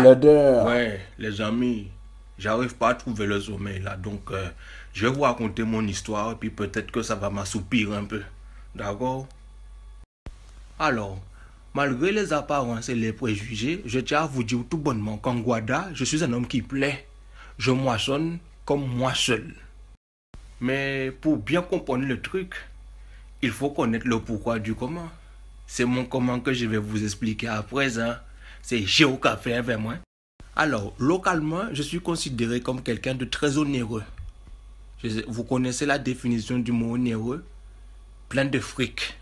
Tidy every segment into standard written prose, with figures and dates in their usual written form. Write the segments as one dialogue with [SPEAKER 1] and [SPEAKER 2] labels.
[SPEAKER 1] Blader.
[SPEAKER 2] Ouais, les amis, j'arrive pas à trouver le sommeil là, donc je vais vous raconter mon histoire et puis peut-être que ça va m'assoupir un peu. D'accord? Alors, malgré les apparences et les préjugés, je tiens à vous dire tout bonnement qu'en Guada, je suis un homme qui plaît. Je moissonne comme moi seul. Mais pour bien comprendre le truc, il faut connaître le pourquoi du comment. C'est mon comment que je vais vous expliquer à présent. C'est Géocafé avec moi. Alors, localement, je suis considéré comme quelqu'un de très onéreux. Vous connaissez la définition du mot onéreux? Plein de fric.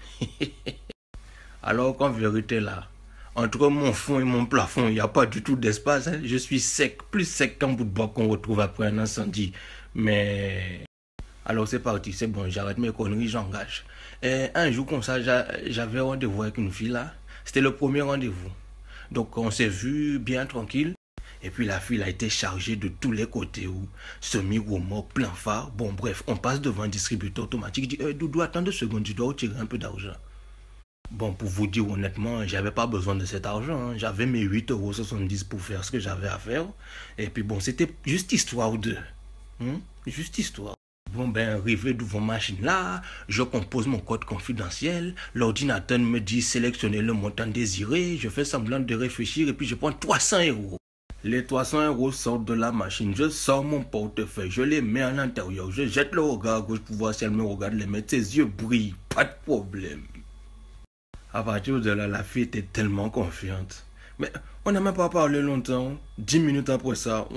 [SPEAKER 2] Alors qu'en vérité, là, entre mon fond et mon plafond, il n'y a pas du tout d'espace. Hein. Je suis sec, plus sec qu'un bout de bois qu'on retrouve après un incendie. Mais... Alors c'est parti, c'est bon, j'arrête mes conneries, j'engage. Et un jour comme ça, j'avais rendez-vous avec une fille là. C'était le premier rendez-vous. Donc on s'est vu bien tranquille. Et puis la fille a été chargée de tous les côtés. Semi-remorque, plein phare. Bon bref, on passe devant un distributeur automatique. Il dit, Doudou, attends 2 secondes, je dois retirer un peu d'argent. Bon, pour vous dire honnêtement, j'avais pas besoin de cet argent. Hein. J'avais mes 8,70 € pour faire ce que j'avais à faire. Et puis bon, c'était juste histoire de... Juste histoire. Bon ben, arrivé devant machine là, je compose mon code confidentiel, l'ordinateur me dit sélectionner le montant désiré, je fais semblant de réfléchir et puis je prends 300 €. Les 300 € sortent de la machine, je sors mon portefeuille, je les mets à l'intérieur, je jette le regard à gauche pour voir si elle me regarde les mains, ses yeux brillent, pas de problème. À partir de là, la fille était tellement confiante. Mais on n'a même pas parlé longtemps, 10 minutes après ça,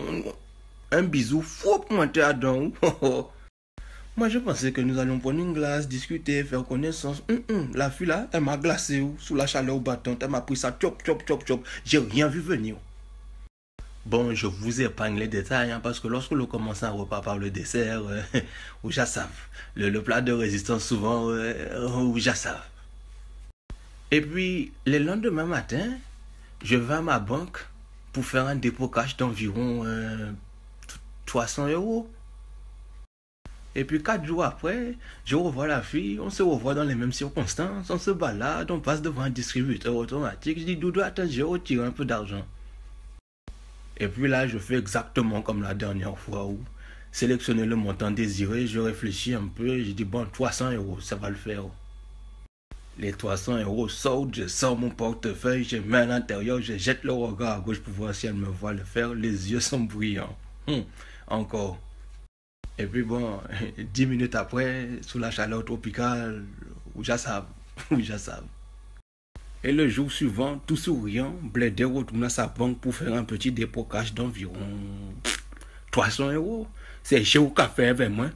[SPEAKER 2] un bisou, fou, monter à dents. Moi, je pensais que nous allions prendre une glace, discuter, faire connaissance. La fille là, elle m'a glacé sous la chaleur battante. Elle m'a pris ça, chop, chop, chop, chop. J'ai rien vu venir. Bon, je vous épargne les détails, hein, parce que lorsque l'on commence un repas par le dessert, ou já savent. Le plat de résistance, souvent, ou já savent. Et puis, le lendemain matin, je vais à ma banque pour faire un dépôt cash d'environ 300 €. Et puis 4 jours après, je revois la fille, on se revoit dans les mêmes circonstances, on se balade, on passe devant un distributeur automatique. Je dis, Doudou, attends, je retire un peu d'argent. Et puis là, je fais exactement comme la dernière fois où sélectionner le montant désiré, je réfléchis un peu, je dis, bon, 300 €, ça va le faire. Les 300 € sortent, je sors mon portefeuille, je mets à l'intérieur, je jette le regard à gauche pour voir si elle me voit le faire, les yeux sont brillants. Encore. Et puis bon, 10 minutes après, sous la chaleur tropicale, ou já savent. Et le jour suivant, tout souriant, Blader retourne à sa banque pour faire un petit dépôt cash d'environ 300 €. C'est chez au café avec moi.